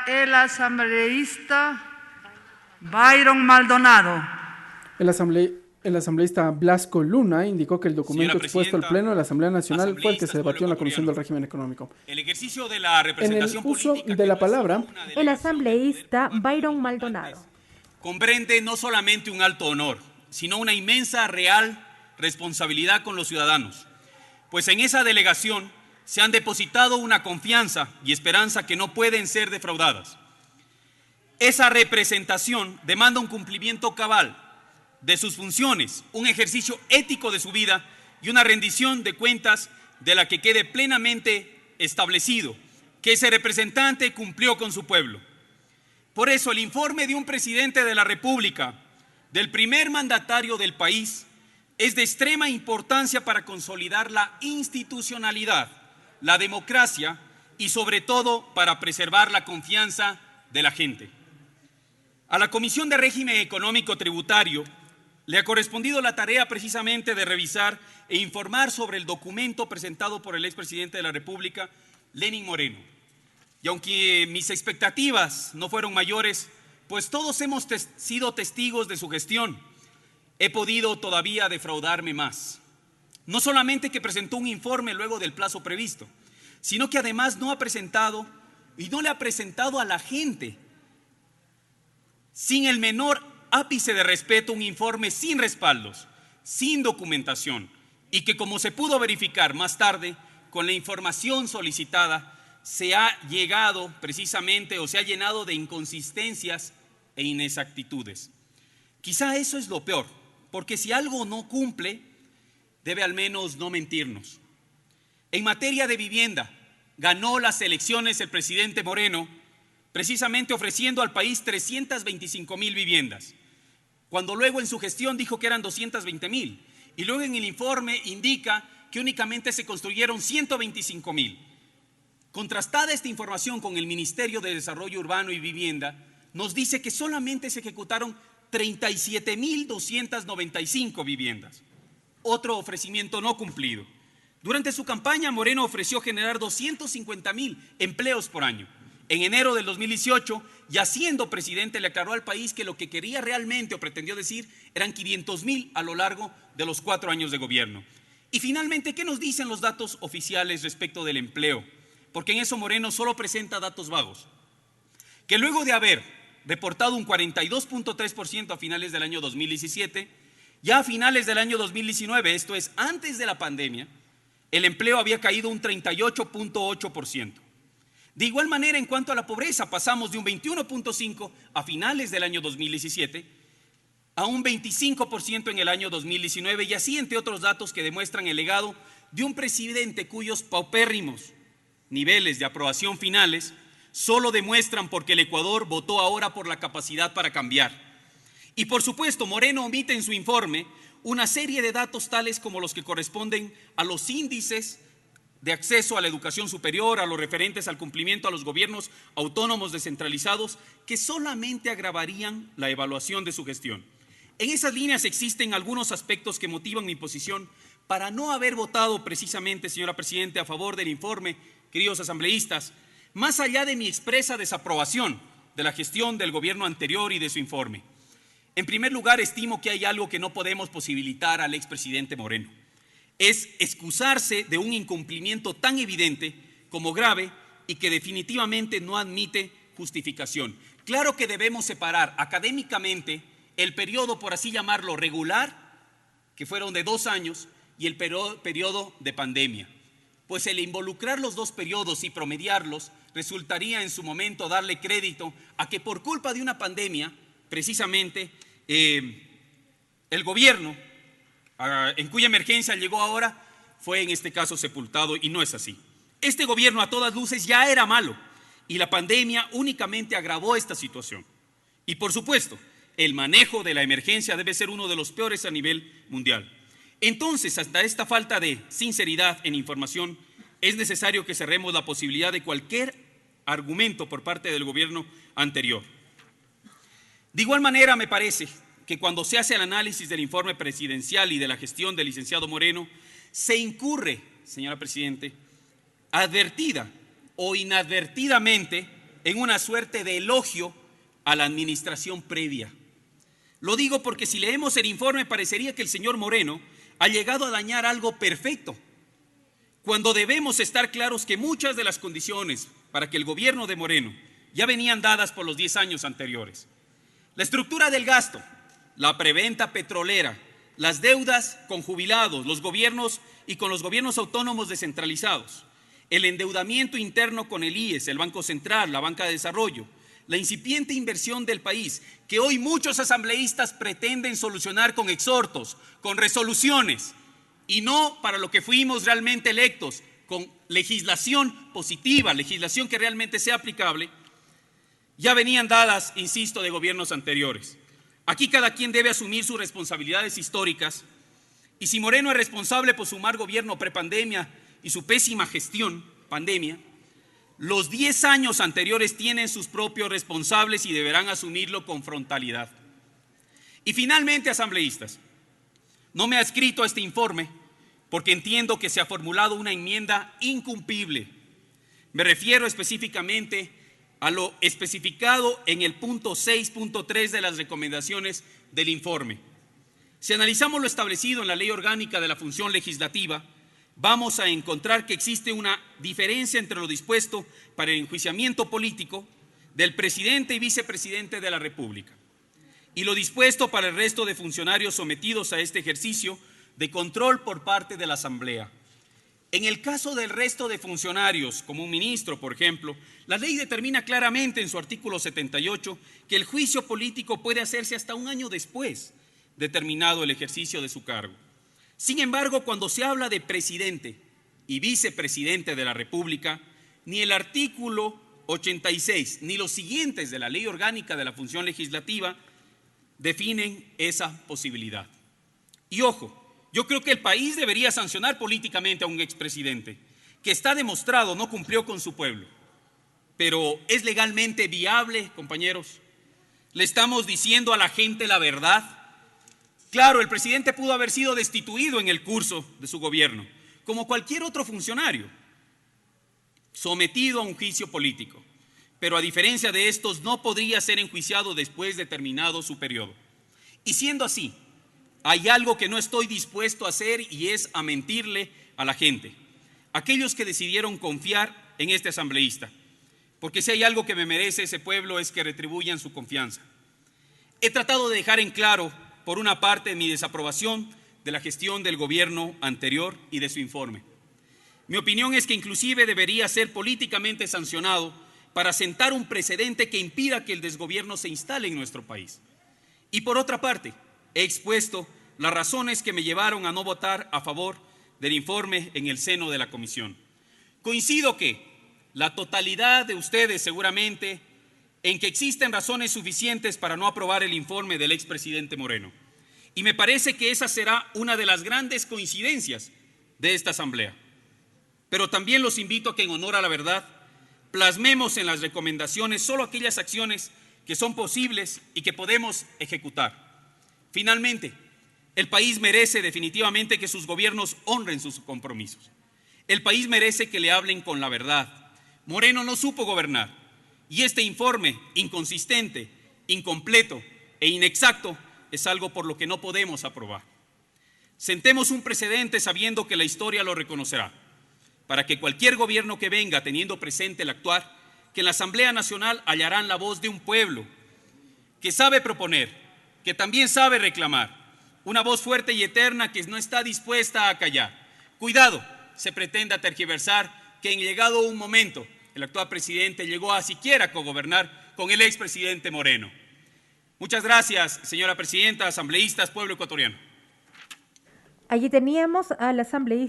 el asambleísta Byron Maldonado. El asambleísta Blasco Luna indicó que el documento expuesto al Pleno de la Asamblea Nacional fue el que se debatió en la Comisión del Régimen Económico. El ejercicio de la representación en el uso de la palabra, el asambleísta Byron Maldonado comprende no solamente un alto honor, sino una inmensa real responsabilidad con los ciudadanos, pues en esa delegación se han depositado una confianza y esperanza que no pueden ser defraudadas. Esa representación demanda un cumplimiento cabal de sus funciones, un ejercicio ético de su vida y una rendición de cuentas de la que quede plenamente establecido que ese representante cumplió con su pueblo. Por eso el informe de un presidente de la República, del primer mandatario del país, es de extrema importancia para consolidar la institucionalidad, la democracia y sobre todo para preservar la confianza de la gente. A la Comisión de Régimen Económico Tributario le ha correspondido la tarea precisamente de revisar e informar sobre el documento presentado por el expresidente de la República, Lenín Moreno. Y aunque mis expectativas no fueron mayores, pues todos hemos sido testigos de su gestión, he podido todavía defraudarme más. No solamente que presentó un informe luego del plazo previsto, sino que además no ha presentado y no le ha presentado a la gente, sin el menor ápice de respeto, un informe sin respaldos, sin documentación, y que, como se pudo verificar más tarde, con la información solicitada, se ha llegado precisamente o se ha llenado de inconsistencias e inexactitudes. Quizá eso es lo peor, porque si algo no cumple, debe al menos no mentirnos. En materia de vivienda, ganó las elecciones el presidente Moreno, precisamente ofreciendo al país 325,000 viviendas, cuando luego en su gestión dijo que eran 220,000, y luego en el informe indica que únicamente se construyeron 125,000. Contrastada esta información con el Ministerio de Desarrollo Urbano y Vivienda, nos dice que solamente se ejecutaron 37,295 viviendas. Otro ofrecimiento no cumplido. Durante su campaña, Moreno ofreció generar 250,000 empleos por año. En enero del 2018, ya siendo presidente, le aclaró al país que lo que quería realmente o pretendió decir eran 500,000 a lo largo de los 4 años de gobierno. Y finalmente, ¿qué nos dicen los datos oficiales respecto del empleo? Porque en eso Moreno solo presenta datos vagos. Que luego de haber reportado un 42,3% a finales del año 2017, ya a finales del año 2019, esto es antes de la pandemia, el empleo había caído un 38,8%. De igual manera, en cuanto a la pobreza, pasamos de un 21,5% a finales del año 2017 a un 25% en el año 2019, y así entre otros datos que demuestran el legado de un presidente cuyos paupérrimos niveles de aprobación finales solo demuestran porque el Ecuador votó ahora por la capacidad para cambiar. Y por supuesto, Moreno omite en su informe una serie de datos tales como los que corresponden a los índices de acceso a la educación superior, a los referentes al cumplimiento a los gobiernos autónomos descentralizados, que solamente agravarían la evaluación de su gestión. En esas líneas existen algunos aspectos que motivan mi posición para no haber votado precisamente, señora Presidenta, a favor del informe, queridos asambleístas, más allá de mi expresa desaprobación de la gestión del gobierno anterior y de su informe. En primer lugar, estimo que hay algo que no podemos posibilitar al expresidente Moreno. Es excusarse de un incumplimiento tan evidente como grave y que definitivamente no admite justificación. Claro que debemos separar académicamente el periodo, por así llamarlo, regular, que fueron de 2 años, y el periodo de pandemia. Pues el involucrar los dos periodos y promediarlos resultaría en su momento darle crédito a que por culpa de una pandemia, precisamente, el gobierno en cuya emergencia llegó ahora fue en este caso sepultado, y no es así. Este gobierno a todas luces ya era malo y la pandemia únicamente agravó esta situación. Y por supuesto, el manejo de la emergencia debe ser uno de los peores a nivel mundial. Entonces, hasta esta falta de sinceridad en información, es necesario que cerremos la posibilidad de cualquier argumento por parte del gobierno anterior. De igual manera, me parece que cuando se hace el análisis del informe presidencial y de la gestión del licenciado Moreno, se incurre, señora Presidente, advertida o inadvertidamente en una suerte de elogio a la administración previa. Lo digo porque si leemos el informe parecería que el señor Moreno ha llegado a dañar algo perfecto, cuando debemos estar claros que muchas de las condiciones para que el gobierno de Moreno ya venían dadas por los 10 años anteriores. La estructura del gasto, la preventa petrolera, las deudas con jubilados, los gobiernos y con los gobiernos autónomos descentralizados, el endeudamiento interno con el IES, el Banco Central, la Banca de Desarrollo, la incipiente inversión del país, que hoy muchos asambleístas pretenden solucionar con exhortos, con resoluciones, y no para lo que fuimos realmente electos, con legislación positiva, legislación que realmente sea aplicable, ya venían dadas, insisto, de gobiernos anteriores. Aquí cada quien debe asumir sus responsabilidades históricas, y si Moreno es responsable por su mal gobierno prepandemia y su pésima gestión pandemia, los 10 años anteriores tienen sus propios responsables y deberán asumirlo con frontalidad. Y finalmente, asambleístas, no me ha escrito a este informe porque entiendo que se ha formulado una enmienda incumplible. Me refiero específicamente a lo especificado en el punto 6.3 de las recomendaciones del informe. Si analizamos lo establecido en la Ley Orgánica de la Función Legislativa, vamos a encontrar que existe una diferencia entre lo dispuesto para el enjuiciamiento político del presidente y vicepresidente de la República y lo dispuesto para el resto de funcionarios sometidos a este ejercicio de control por parte de la Asamblea. En el caso del resto de funcionarios, como un ministro, por ejemplo, la ley determina claramente en su artículo 78 que el juicio político puede hacerse hasta un año después de terminado el ejercicio de su cargo. Sin embargo, cuando se habla de presidente y vicepresidente de la República, ni el artículo 86 ni los siguientes de la Ley Orgánica de la Función Legislativa definen esa posibilidad. Y ojo, yo creo que el país debería sancionar políticamente a un expresidente que está demostrado no cumplió con su pueblo. Pero ¿es legalmente viable, compañeros? ¿Le estamos diciendo a la gente la verdad? Claro, el presidente pudo haber sido destituido en el curso de su gobierno, como cualquier otro funcionario, sometido a un juicio político. Pero a diferencia de estos, no podría ser enjuiciado después de terminado su periodo. Y siendo así, hay algo que no estoy dispuesto a hacer y es a mentirle a la gente, aquellos que decidieron confiar en este asambleísta, porque si hay algo que me merece ese pueblo es que retribuyan su confianza. He tratado de dejar en claro, por una parte, mi desaprobación de la gestión del gobierno anterior y de su informe. Mi opinión es que inclusive debería ser políticamente sancionado para sentar un precedente que impida que el desgobierno se instale en nuestro país. Y por otra parte, he expuesto las razones que me llevaron a no votar a favor del informe en el seno de la comisión. Coincido que la totalidad de ustedes seguramente en que existen razones suficientes para no aprobar el informe del expresidente Moreno. Y me parece que esa será una de las grandes coincidencias de esta asamblea. Pero también los invito a que en honor a la verdad plasmemos en las recomendaciones solo aquellas acciones que son posibles y que podemos ejecutar. Finalmente, el país merece definitivamente que sus gobiernos honren sus compromisos. El país merece que le hablen con la verdad. Moreno no supo gobernar. Y este informe inconsistente, incompleto e inexacto es algo por lo que no podemos aprobar. Sentemos un precedente sabiendo que la historia lo reconocerá, para que cualquier gobierno que venga teniendo presente el actuar, que en la Asamblea Nacional hallarán la voz de un pueblo que sabe proponer, que también sabe reclamar, una voz fuerte y eterna que no está dispuesta a callar. Cuidado, se pretenda tergiversar que en llegado un momento el actual presidente llegó a siquiera cogobernar con el expresidente Moreno. Muchas gracias, señora presidenta, asambleístas, pueblo ecuatoriano. Allí teníamos al asambleísta